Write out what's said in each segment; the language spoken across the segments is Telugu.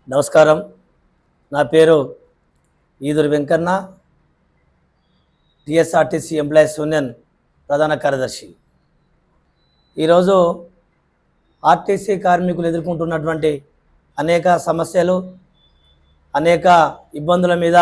నమస్కారం. నా పేరు ఈదురు వెంకన్న, టీఎస్ఆర్టీసీ ఎంప్లాయీస్ యూనియన్ ప్రధాన కార్యదర్శి. ఈరోజు ఆర్టీసీ కార్మికులు ఎదుర్కొంటున్నటువంటి అనేక సమస్యలు, అనేక ఇబ్బందుల మీద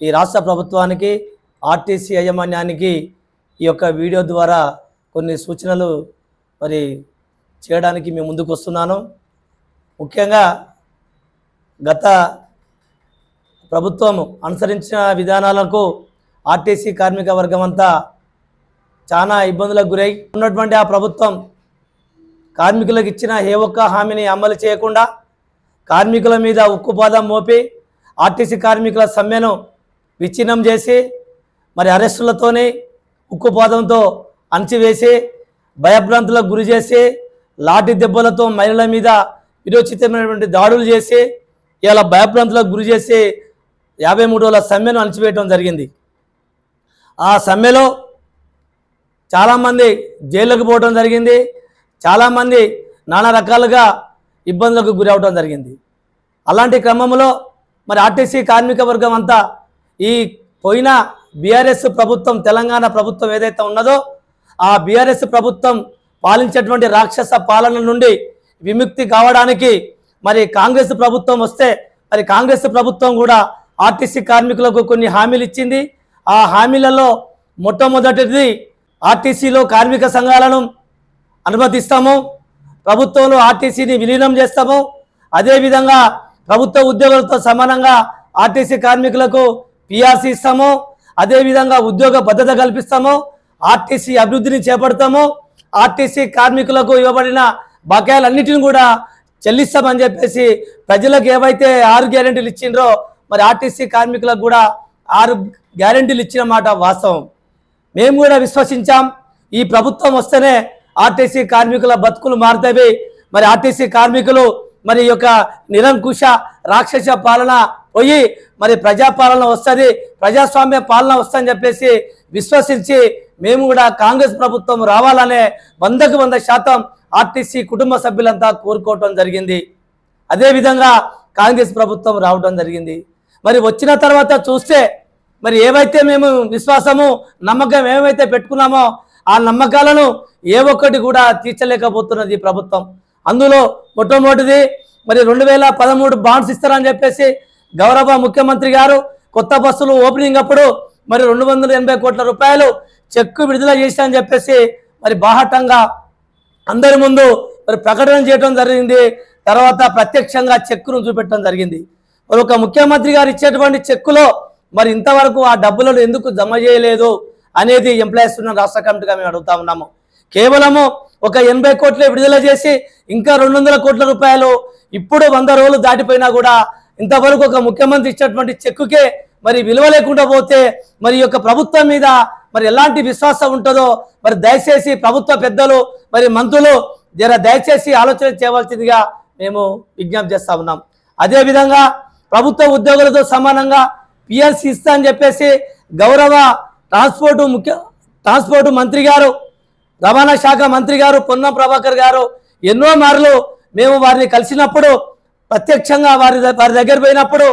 ఈ రాష్ట్ర ప్రభుత్వానికి, ఆర్టీసీ యాజమాన్యానికి ఈ యొక్క వీడియో ద్వారా కొన్ని సూచనలు చేయడానికి మేము ముందుకు వస్తున్నాను. ముఖ్యంగా గత ప్రభుత్వం అనుసరించిన విధానాలకు ఆర్టీసీ కార్మిక వర్గం అంతా చాలా ఇబ్బందులకు గురై ఉన్నటువంటి ఆ ప్రభుత్వం కార్మికులకు ఇచ్చిన ఏ ఒక్క హామీని అమలు చేయకుండా కార్మికుల మీద ఉక్కుపాదం మోపి ఆర్టీసీ కార్మికుల సమ్మెను విచ్ఛిన్నం చేసి అరెస్టులతోనే ఉక్కుపాదంతో అణచివేసి భయభ్రాంతులకు గురి చేసి లాఠీ దెబ్బలతో మహిళల మీద విరోచితమైనటువంటి దాడులు చేసి ఇలా భయభ్రాంతులకు గురి చేసి 53 రోజుల సమ్మెను అణచివేయడం జరిగింది. ఆ సమ్మెలో చాలామంది జైలుకు పోవడం జరిగింది. చాలామంది నానా రకాలుగా ఇబ్బందులకు గురి అవడం జరిగింది. అలాంటి క్రమంలో ఆర్టీసీ కార్మిక వర్గం అంతా ఈ పోయిన బీఆర్ఎస్ ప్రభుత్వం, తెలంగాణ ప్రభుత్వం ఏదైతే ఉన్నదో ఆ బీఆర్ఎస్ ప్రభుత్వం పాలించేటువంటి రాక్షస పాలన నుండి విముక్తి కావడానికి కాంగ్రెస్ ప్రభుత్వం వస్తే కాంగ్రెస్ ప్రభుత్వం కూడా ఆర్టీసీ కార్మికులకు కొన్ని హామీలు ఇచ్చింది. ఆ హామీలలో మొట్టమొదటిది ఆర్టీసీలో కార్మిక సంఘాలను అనుమతిస్తాము, ప్రభుత్వంలో ఆర్టీసీని విలీనం చేస్తాము, అదేవిధంగా ప్రభుత్వ ఉద్యోగులతో సమానంగా ఆర్టీసీ కార్మికులకు పిఆర్సీ ఇస్తాము, అదేవిధంగా ఉద్యోగ భద్రత కల్పిస్తాము, ఆర్టీసీ అభివృద్ధిని చేపడతాము, ఆర్టీసీ కార్మికులకు ఇవ్వబడిన బకాయిలన్నిటిని కూడా చెల్లిస్తామని చెప్పేసి ప్రజలకు ఏవైతే 6 గ్యారెంటీలు ఇచ్చిండ్రో ఆర్టీసీ కార్మికులకు కూడా 6 గ్యారెంటీలు ఇచ్చిన మాట వాస్తవం. మేము కూడా విశ్వసించాం, ఈ ప్రభుత్వం వస్తేనే ఆర్టీసీ కార్మికుల బతుకులు మారుతాయి, ఆర్టీసీ కార్మికులు ఈ యొక్క నిరంకుశ రాక్షస పాలన పోయి ప్రజాపాలన వస్తుంది, ప్రజాస్వామ్య పాలన వస్తుందని చెప్పేసి విశ్వసించి మేము కూడా కాంగ్రెస్ ప్రభుత్వం రావాలనే 100కు 100% ఆర్టీసీ కుటుంబ సభ్యులంతా కోరుకోవటం జరిగింది. అదేవిధంగా కాంగ్రెస్ ప్రభుత్వం రావడం జరిగింది. వచ్చిన తర్వాత చూస్తే ఏవైతే మేము విశ్వాసము, నమ్మకం ఏవైతే పెట్టుకున్నామో ఆ నమ్మకాలను ఏ ఒక్కటి కూడా తీర్చలేకపోతున్నది ప్రభుత్వం. అందులో మొట్టమొదటిది 2013 బాండ్స్ ఇస్తారని చెప్పేసి గౌరవ ముఖ్యమంత్రి గారు కొత్త బస్సులు ఓపెనింగ్ అప్పుడు 280 కోట్ల రూపాయలు చెక్కు విడుదల చేశారని చెప్పేసి బాహటంగా అందరి ముందు ప్రకటన చేయడం జరిగింది. తర్వాత ప్రత్యక్షంగా చెక్కును చూపెట్టడం జరిగింది. ఒక ముఖ్యమంత్రి గారు ఇచ్చేటువంటి చెక్కులో ఇంతవరకు ఆ డబ్బులను ఎందుకు జమ చేయలేదు అనేది ఎంప్లాయీస్ యూనియన్ రాష్ట్ర కమిటీగా మేము అడుగుతా ఉన్నాము. కేవలము ఒక 80 కోట్లే విడుదల చేసి ఇంకా 200 కోట్ల రూపాయలు ఇప్పుడు 100 రోజులు దాటిపోయినా కూడా ఇంతవరకు ఒక ముఖ్యమంత్రి ఇచ్చేటువంటి చెక్కుకే విలువ లేకుండా పోతే ఈ యొక్క ప్రభుత్వం మీద ఎలాంటి విశ్వాసం ఉంటుందో దయచేసి ప్రభుత్వ పెద్దలు మంత్రులు దయచేసి ఆలోచన చేయవలసిందిగా మేము విజ్ఞప్తి చేస్తా ఉన్నాం. అదేవిధంగా ప్రభుత్వ ఉద్యోగులతో సమానంగా పిఎల్సీ ఇస్తా అని చెప్పేసి గౌరవ ట్రాన్స్పోర్ట్ మంత్రి గారు, రవాణా శాఖ మంత్రి గారు పొన్నం ప్రభాకర్ గారు ఎన్నో మార్లు మేము వారిని కలిసినప్పుడు, ప్రత్యక్షంగా వారి దగ్గర పోయినప్పుడు,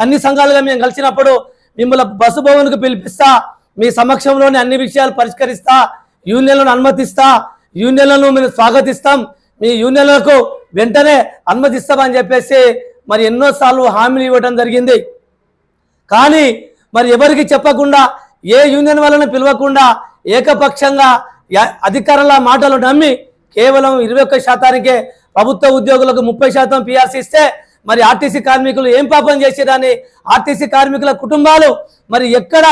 అన్ని సంఘాలుగా మేము కలిసినప్పుడు మిమ్మల్ని బస్సు భవన్కు పిలిపిస్తా, మీ సమక్షంలోనే అన్ని విషయాలు పరిష్కరిస్తా, యూనియన్లను అనుమతిస్తా, యూనియన్లను మేము స్వాగతిస్తాం, మీ యూనియన్లకు వెంటనే అనుమతిస్తామని చెప్పేసి ఎన్నోసార్లు హామీలు ఇవ్వడం జరిగింది. కానీ ఎవరికి చెప్పకుండా, ఏ యూనియన్ వాళ్ళని పిలవకుండా ఏకపక్షంగా అధికారుల మాటలు నమ్మి కేవలం 21%కే ప్రభుత్వ ఉద్యోగులకు 30% పిఆర్సీ ఇస్తే ఆర్టీసీ కార్మికులు ఏం పాపం చేసేదాన్ని, ఆర్టీసీ కార్మికుల కుటుంబాలు ఎక్కడ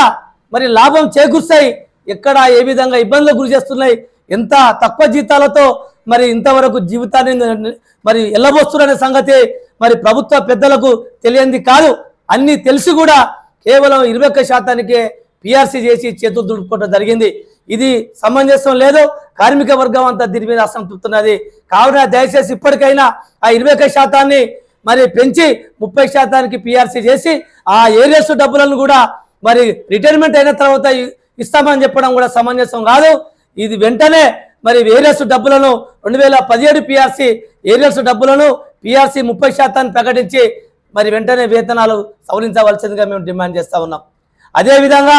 లాభం చేకూర్స్తాయి, ఎక్కడ ఏ విధంగా ఇబ్బందులకు గురి చేస్తున్నాయి, ఎంత తక్కువ జీతాలతో ఇంతవరకు జీవితాన్ని ఎల్లబోస్తున్న సంగతి ప్రభుత్వ పెద్దలకు తెలియంది కాదు. అన్నీ తెలిసి కూడా కేవలం 21%కే పిఆర్సీ చేసి చేతులు దుడుపుకోవడం జరిగింది. ఇది సమంజసం లేదు. కార్మిక వర్గం అంతా దీని మీద అసంతృప్తున్నది. కావున దయచేసి ఇప్పటికైనా ఆ 21%ని పెంచి 30%కి పిఆర్సీ చేసి ఆ ఏరియస్ డబ్బులను కూడా రిటైర్మెంట్ అయిన తర్వాత ఇస్తామని చెప్పడం కూడా సమంజసం కాదు. ఇది వెంటనే ఏరియస్ డబ్బులను 2017 పిఆర్సీ ఏరియస్ డబ్బులను పిఆర్సీ 30% ప్రకటించి మరి వెంటనే వేతనాలు సవరించవలసిందిగా మేము డిమాండ్ చేస్తూ ఉన్నాం. అదేవిధంగా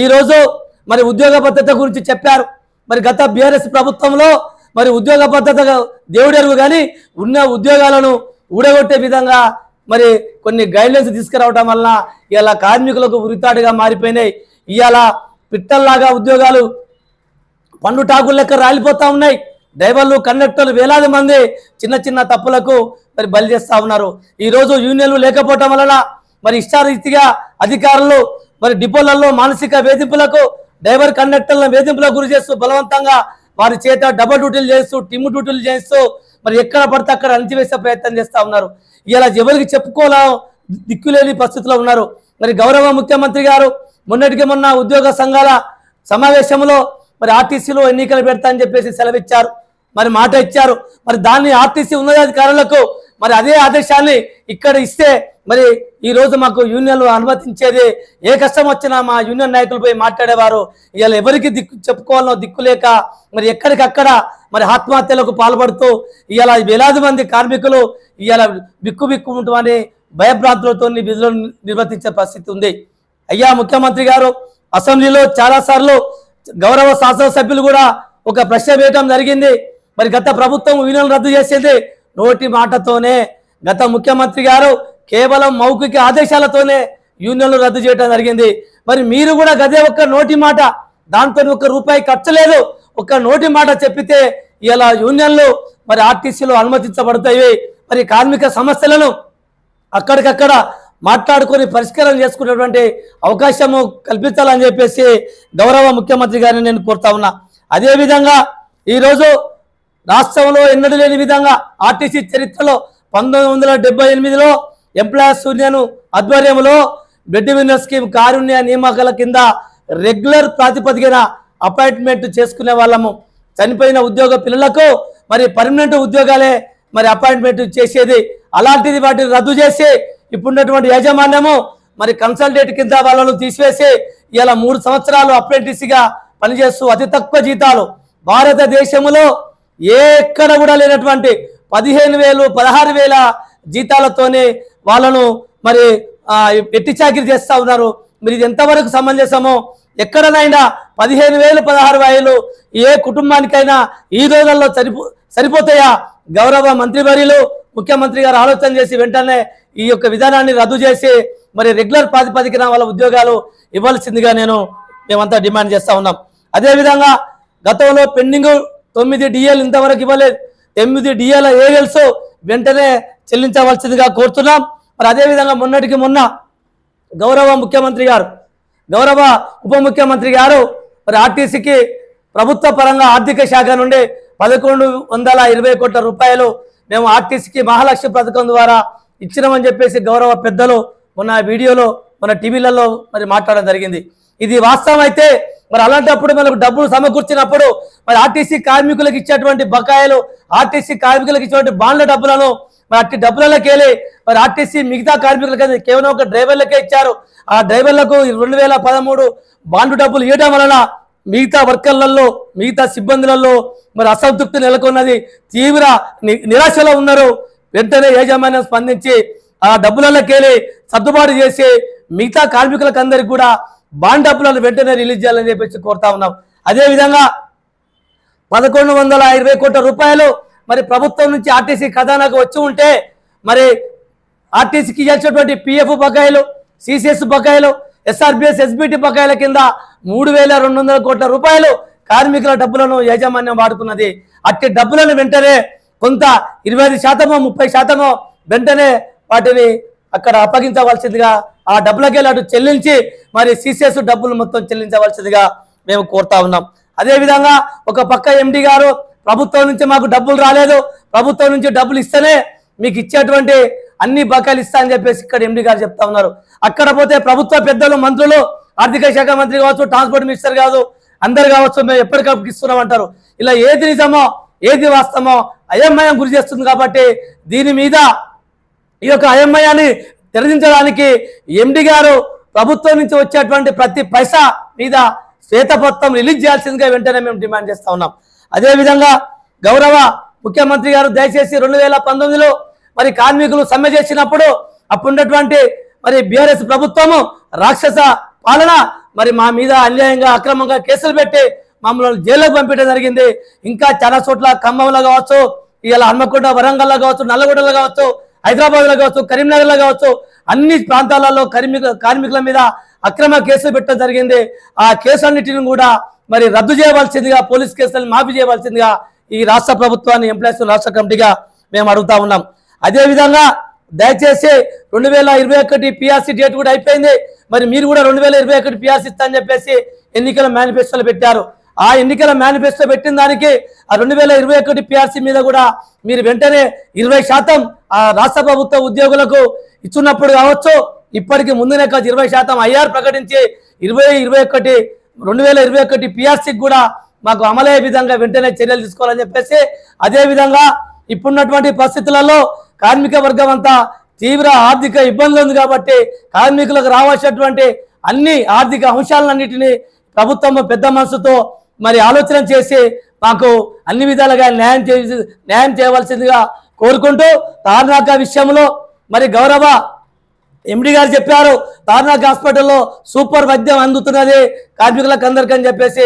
ఈరోజు మరి ఉద్యోగ భద్రత గురించి చెప్పారు. మరి గత బీఆర్ఎస్ ప్రభుత్వంలో మరి ఉద్యోగ భద్రత దేవుడెరుగు కానీ ఉన్న ఉద్యోగాలను ఊడగొట్టే విధంగా మరి కొన్ని గైడ్లైన్స్ తీసుకురావడం వలన ఇవాళ కార్మికులకు ఉరితాడుగా మారిపోయినాయి. ఇవాళ పిట్టల్లాగా ఉద్యోగాలు పండు టాకులు లెక్క రాలిపోతూ ఉన్నాయి. డ్రైవర్లు, కండక్టర్లు వేలాది మంది చిన్న చిన్న తప్పులకు మరి బలి చేస్తూ ఉన్నారు. ఈరోజు యూనియన్లు లేకపోవటం వలన మరి ఇష్టారీతిగా అధికారులు మరి డిపోలలో మానసిక వేధింపులకు, డ్రైవర్ కండక్టర్లను వేధింపులకు గురి చేస్తూ బలవంతంగా వారి చేత డబుల్ డ్యూటీలు చేస్తూ, టిమ్ డ్యూటీలు చేస్తూ మరి ఎక్కడ పడితే అక్కడ అణచివేసే ప్రయత్నం చేస్తూ ఉన్నారు. ఇలా ఎవరికి చెప్పుకోలే దిక్కులేని పరిస్థితిలో ఉన్నారు. మరి గౌరవ ముఖ్యమంత్రి గారు మొన్నటికి మొన్న ఉద్యోగ సంఘాల సమావేశంలో మరి ఆర్టీసీలో ఎన్నికలు పెడతా అని చెప్పేసి సెలవిచ్చారు, మరి మాట ఇచ్చారు. మరి దాన్ని ఆర్టీసీ ఉన్నతాధికారులకు మరి అదే ఆదేశాన్ని ఇక్కడ ఇస్తే మరి ఈరోజు మాకు యూనియన్లు అనుమతించేది. ఏ కష్టం వచ్చినా మా యూనియన్ నాయకులు పోయి మాట్లాడేవారు. ఇవాళ ఎవరికి దిక్కు చెప్పుకోవాలనో దిక్కు లేక మరి ఎక్కడికక్కడ మరి ఆత్మహత్యలకు పాల్పడుతూ ఇవాళ వేలాది మంది కార్మికులు ఇవాళ బిక్కు ఉంటుందని భయభ్రాంతులతో విధులను నిర్వర్తించే పరిస్థితి ఉంది. అయ్యా ముఖ్యమంత్రి గారు, అసెంబ్లీలో చాలాసార్లు గౌరవ శాసనసభ్యులు కూడా ఒక ప్రశ్న వేయడం జరిగింది. మరి గత ప్రభుత్వం యూనియన్లు రద్దు చేసేది నోటి మాటతోనే. గత ముఖ్యమంత్రి గారు కేవలం మౌఖిక ఆదేశాలతోనే యూనియన్లు రద్దు చేయడం జరిగింది. మరి మీరు కూడా గదే ఒక్క నోటి మాట, దాంతో ₹1 ఖర్చు లేదు, ఒక్క నోటి మాట చెప్పితే ఇలా యూనియన్లు మరి ఆర్టీసీలో అనుమతించబడతాయి. మరి కార్మిక సమస్యలను అక్కడికక్కడ మాట్లాడుకొని పరిష్కారం చేసుకునేటువంటి అవకాశము కల్పించాలని చెప్పేసి గౌరవ ముఖ్యమంత్రి గారిని నేను కోరుతా ఉన్నా. అదేవిధంగా ఈరోజు రాష్ట్రంలో ఎన్నడూ లేని విధంగా ఆర్టీసీ చరిత్రలో 1978లో ఎంప్లాయర్స్ యూనియన్ ఆధ్వర్యంలో బెడ్ విన్నర్ స్కీమ్ కారుణ్య నియామకాల కింద రెగ్యులర్ ప్రాతిపదికన అపాయింట్మెంట్ చేసుకునే వాళ్ళము. చనిపోయిన ఉద్యోగ పిల్లలకు మరి పర్మనెంట్ ఉద్యోగాలే మరి అపాయింట్మెంట్ చేసేది. అలాంటిది వాటిని రద్దు చేసి ఇప్పుడున్నటువంటి యాజమాన్యము మరి కన్సల్టేట్ కింద వాళ్ళను తీసివేసి ఇలా 3 సంవత్సరాలు అప్రెంటిస్గా పనిచేస్తూ అతి తక్కువ జీతాలు భారతదేశంలో ఎక్కడ కూడా లేనటువంటి 15,000 16,000 జీతాలతోనే వాళ్ళను మరి ఎట్టి చాకిరి చేస్తూ ఉన్నారు. మీరు ఇది ఎంతవరకు సమంజసమో? ఎక్కడనైనా 15,000 16,000 ఏ కుటుంబానికైనా ఈ రోజుల్లో సరిపోతాయా? గౌరవ మంత్రివర్యులు ముఖ్యమంత్రి గారు ఆలోచన చేసి వెంటనే ఈ యొక్క విధానాన్ని రద్దు చేసి మరి రెగ్యులర్ ప్రాతిపదికన వాళ్ళ ఉద్యోగాలు ఇవ్వాల్సిందిగా మేమంతా డిమాండ్ చేస్తూ ఉన్నాం. అదేవిధంగా గతంలో పెండింగ్ 9 DAలు ఇంతవరకు ఇవ్వలేదు. 8 DAల ఏఎల్స్ వెంటనే చెల్లించవలసిందిగా కోరుతున్నాం. మరి అదేవిధంగా మొన్నటికి మొన్న గౌరవ ముఖ్యమంత్రి గారు, గౌరవ ఉప ముఖ్యమంత్రి గారు మరి ఆర్టీసీకి ప్రభుత్వ పరంగా ఆర్థిక శాఖ నుండి 1,120 కోట్ల రూపాయలు మేము ఆర్టీసీకి మహాలక్ష్మి పథకం ద్వారా ఇచ్చినామని చెప్పేసి గౌరవ పెద్దలు మొన్న వీడియోలో మన టీవీలలో మరి మాట్లాడడం జరిగింది. ఇది వాస్తవం అయితే మరి అలాంటప్పుడు మనకు డబ్బులు సమకూర్చినప్పుడు మరి ఆర్టీసీ కార్మికులకు ఇచ్చేటువంటి బకాయిలు, ఆర్టీసీ కార్మికులకు ఇచ్చేటువంటి బాండ్ల డబ్బులను మరి అట్టి డబ్బులకి వెళ్ళి మరి ఆర్టీసీ మిగతా కార్మికులకి కేవలం ఒక డ్రైవర్లకే ఇచ్చారు. ఆ డ్రైవర్లకు 2013 బాండు డబ్బులు ఇవ్వడం వలన మిగతా వర్కర్లలో, మిగతా సిబ్బందులలో మరి అసంతృప్తి నెలకొన్నది. తీవ్ర నిరాశలో ఉన్నారు. వెంటనే యాజమాన్యం స్పందించి ఆ డబ్బులకి వెళ్ళి సర్దుబాటు చేసి మిగతా కార్మికులకు అందరికి కూడా బాండ్ డబ్బులను వెంటనే రిలీజ్ చేయాలని చెప్పేసి కోరుతా ఉన్నాం. అదేవిధంగా 1,120 కోట్ల రూపాయలు మరి ప్రభుత్వం నుంచి ఆర్టీసీ ఖజానాకు వచ్చి ఉంటే మరి ఆర్టీసీకి ఇచ్చేటువంటి PF బకాయిలు, CCS బకాయిలు, SRBS SBT బకాయిల కింద 3,200 కోట్ల రూపాయలు కార్మికుల డబ్బులను యాజమాన్యం వాడుకున్నది. అట్టి డబ్బులను వెంటనే కొంత 25% 30% వెంటనే వాటిని అక్కడ అప్పగించవలసిందిగా, ఆ డబ్బులకి అటు చెల్లించి మరి CCS డబ్బులు మొత్తం చెల్లించవలసిందిగా మేము కోరుతా ఉన్నాం. అదేవిధంగా ఒక పక్క MD గారు ప్రభుత్వం నుంచి మాకు డబ్బులు రాలేదు, ప్రభుత్వం నుంచి డబ్బులు ఇస్తేనే మీకు ఇచ్చేటువంటి అన్ని బకాయిలు ఇస్తా అని చెప్పేసి ఇక్కడ MD గారు చెప్తా ఉన్నారు. అక్కడ పోతే ప్రభుత్వ పెద్దలు, మంత్రులు, ఆర్థిక శాఖ మంత్రి కావచ్చు, ట్రాన్స్పోర్ట్ మినిస్టర్ కాదు, అందరు కావచ్చు, మేము ఎప్పటికప్పుడు ఇస్తున్నాం అంటారు. ఇలా ఏది నిజమో ఏది వాస్తవమో అయోమయం గురి చేస్తుంది. కాబట్టి దీని మీద ఈ యొక్క అయోమయాన్ని తెరదించడానికి MD గారు ప్రభుత్వం నుంచి వచ్చేటువంటి ప్రతి పైసా మీద శ్వేతపత్రం రిలీజ్ చేయాల్సిందిగా వెంటనే మేము డిమాండ్ చేస్తా ఉన్నాం. అదేవిధంగా గౌరవ ముఖ్యమంత్రి గారు దయచేసి 2019లో మరి కార్మికులు సమ్మె చేసినప్పుడు అప్పుడున్నటువంటి మరి బీఆర్ఎస్ ప్రభుత్వము రాక్షస పాలన మరి మా మీద అన్యాయంగా అక్రమంగా కేసులు పెట్టి మమ్మల్ని జైలుకు పంపించడం జరిగింది. ఇంకా చాలా చోట్ల ఖమ్మంలో కావచ్చు, ఇలా హన్మకొండ వరంగల్లో కావచ్చు, నల్లగొండలో కావచ్చు, హైదరాబాద్లో కావచ్చు, కరీంనగర్లో కావచ్చు, అన్ని ప్రాంతాలలో కార్మికుల మీద అక్రమ కేసులు పెట్టడం జరిగింది. ఆ కేసులన్నిటిని కూడా మరి రద్దు చేయవలసిందిగా, పోలీస్ కేసులను మాఫీ చేయవలసిందిగా ఈ రాష్ట్ర ప్రభుత్వాన్ని ఎంప్లాయీస్ రాష్ట్ర కమిటీగా మేము అడుగుతా ఉన్నాం. అదేవిధంగా దయచేసి 2021 పిఆర్సీ డేట్ కూడా అయిపోయింది. మరి మీరు కూడా 2021 పిఆర్సీ ఇస్తా అని చెప్పేసి ఎన్నికల మేనిఫెస్టోలో పెట్టారు. ఆ ఎన్నికల మేనిఫెస్టో పెట్టిన దానికి ఆ 2021 పిఆర్సీ మీద కూడా మీరు వెంటనే 20% ఆ రాష్ట్ర ప్రభుత్వ ఉద్యోగులకు ఇచ్చున్నప్పుడు కావచ్చు, ఇప్పటికి ముందునే 20% ఐఆర్ ప్రకటించి 2021 పిఆర్సీకి కూడా మాకు అమలయ్యే విధంగా వెంటనే చర్యలు తీసుకోవాలని చెప్పేసి, అదేవిధంగా ఇప్పుడున్నటువంటి పరిస్థితులలో కార్మిక వర్గం అంతా తీవ్ర ఆర్థిక ఇబ్బందులు ఉంది కాబట్టి కార్మికులకు రావాల్సినటువంటి అన్ని ఆర్థిక అంశాలన్నింటినీ ప్రభుత్వం పెద్ద మనసుతో మరి ఆలోచన చేసి మాకు అన్ని విధాలుగా న్యాయం చేయవలసిందిగా కోరుకుంటూ, తార్నాక విషయంలో మరి గౌరవ ఎండి గారు చెప్పారు, తార్నాక హాస్పిటల్లో సూపర్ వైద్యం అందుతున్నది కార్మికులకు అందరికని చెప్పేసి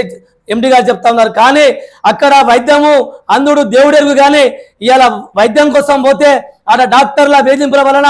ఎండి గారు చెప్తా ఉన్నారు. కానీ అక్కడ వైద్యము అందుడు దేవుడెరుగు. కానీ ఇవాళ వైద్యం కోసం పోతే ఆడ డాక్టర్ల వేధింపుల వలన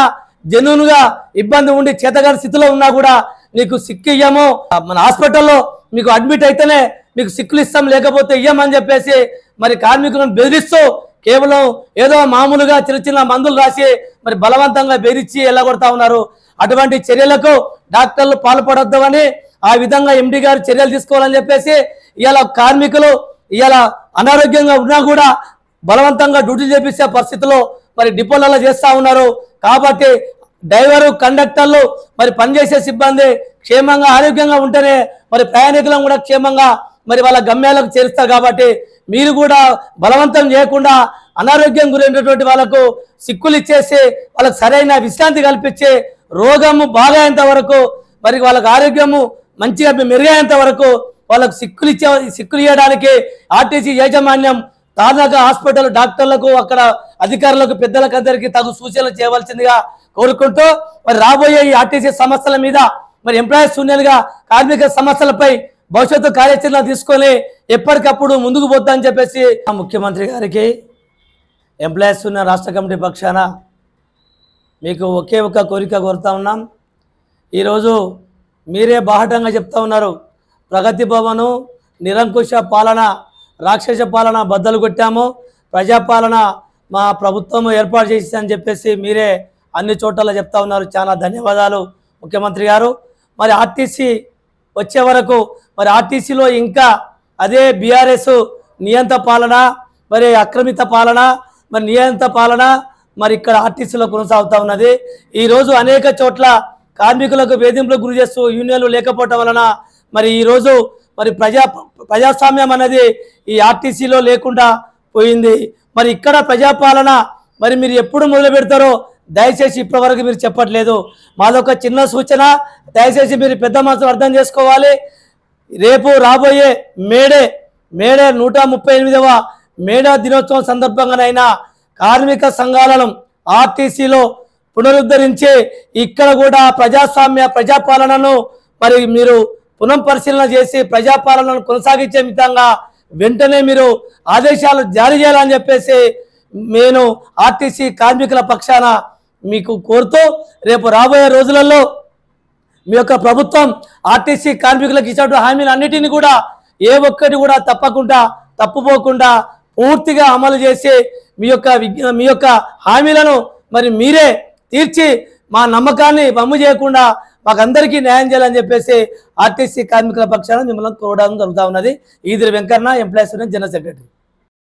జెన్యూన్గా ఇబ్బంది ఉండి చేతగాని స్థితిలో ఉన్నా కూడా నీకు సిక్కు ఇయ్యము, మన హాస్పిటల్లో మీకు అడ్మిట్ అయితేనే మీకు సిక్కులు ఇస్తాం, లేకపోతే ఇయ్యమని చెప్పేసి మరి కార్మికులను బెదిరిస్తూ కేవలం ఏదో మామూలుగా చిన్న చిన్న మందులు రాసి మరి బలవంతంగా బెదిరించి వెళ్ళగొడతా ఉన్నారు. అటువంటి చర్యలకు డాక్టర్లు పాల్పడొద్దని ఆ విధంగా ఎండి గారు చర్యలు తీసుకోవాలని చెప్పేసి ఇవాళ కార్మికులు ఇవాళ అనారోగ్యంగా ఉన్నా కూడా బలవంతంగా డ్యూటీలు చేపిస్తే పరిస్థితుల్లో మరి డిపోలలో చేస్తూ ఉన్నారు. కాబట్టి డ్రైవరు, కండక్టర్లు మరి పనిచేసే సిబ్బంది క్షేమంగా ఆరోగ్యంగా ఉంటేనే మరి ప్రయాణికులను కూడా క్షేమంగా మరి వాళ్ళ గమ్యాలకు చేరుస్తారు. కాబట్టి మీరు కూడా బలవంతం చేయకుండా అనారోగ్యం గురైనటువంటి వాళ్ళకు సిక్కులు ఇచ్చేసి వాళ్ళకు సరైన విశ్రాంతి కల్పించి రోగము బాగయ్యేంత వరకు మరి వాళ్ళకి ఆరోగ్యము మంచిగా మెరుగయ్యేంత వరకు వాళ్ళకు సిక్కులు ఇవ్వడానికి ఆర్టీసీ యాజమాన్యం తార్నాక హాస్పిటల్ డాక్టర్లకు, అక్కడ అధికారులకు, పెద్దలకు అందరికీ తగు సూచనలు చేయవలసిందిగా కోరుకుంటూ మరి రాబోయే ఈ ఆర్టీసీ సమస్యల మీద మరి ఎంప్లాయీస్ యూనియన్గా కార్మిక సమస్యలపై భవిష్యత్తు కార్యాచరణ తీసుకొని ఎప్పటికప్పుడు ముందుకు పోతామని చెప్పేసి ముఖ్యమంత్రి గారికి ఎంప్లాయీస్ యూనియన్ రాష్ట్ర కమిటీ పక్షాన మీకు ఒకే ఒక కోరిక కోరుతా ఉన్నాం. ఈరోజు మీరే బాహటంగా చెప్తా ఉన్నారు, ప్రగతి భవను నిరంకుశ పాలన, రాక్షస పాలన బద్దలు కొట్టాము, ప్రజాపాలన మా ప్రభుత్వం ఏర్పాటు చేసి అని చెప్పేసి మీరే అన్ని చోట్ల చెప్తా ఉన్నారు. చాలా ధన్యవాదాలు ముఖ్యమంత్రి గారు. మరి ఆర్టీసీ వచ్చే వరకు మరి ఆర్టీసీలో ఇంకా అదే బీఆర్ఎస్ నియంత పాలన, మరి అక్రమిత పాలన, మరి నియంత పాలన మరి ఇక్కడ ఆర్టీసీలో కొనసాగుతూ ఉన్నది. ఈరోజు అనేక చోట్ల కార్మికులకు వేధింపులకు గురి చేస్తూ యూనియన్లు లేకపోవటం వలన మరి ఈరోజు మరి ప్రజాస్వామ్యం అనేది ఈ ఆర్టీసీలో లేకుండా పోయింది. మరి ఇక్కడ ప్రజాపాలన మరి మీరు ఎప్పుడు మొదలు పెడతారో దయచేసి ఇప్పటివరకు మీరు చెప్పట్లేదు. మాదొక చిన్న సూచన, దయచేసి మీరు పెద్ద మనసును అర్థం చేసుకోవాలి. రేపు రాబోయే మేడే 138వ మేడా దినోత్సవం సందర్భంగానైనా కార్మిక సంఘాలను ఆర్టీసీలో పునరుద్ధరించి ఇక్కడ కూడా ప్రజాపాలనను మరి మీరు పునఃపరిశీలన చేసి ప్రజాపాలనను కొనసాగించే విధంగా వెంటనే మీరు ఆదేశాలు జారీ చేయాలని చెప్పేసి నేను ఆర్టీసీ కార్మికుల పక్షాన మీకు కోరుతూ, రేపు రాబోయే రోజులలో మీ యొక్క ప్రభుత్వం ఆర్టీసీ కార్మికులకు ఇచ్చిన హామీలన్నిటిని కూడా ఏ ఒక్కటి కూడా తప్పుపోకుండా పూర్తిగా అమలు చేసి మీ యొక్క హామీలను మరి మీరే తీర్చి మా నమ్మకాన్ని వమ్ము చేయకుండా మాకందరికీ న్యాయం చేయాలని చెప్పేసి ఆర్టీసీ కార్మికుల పక్షాన మిమ్మల్ని కోరడం జరుగుతూ ఉన్నది. Eediri Venkanna, employees union general secretary.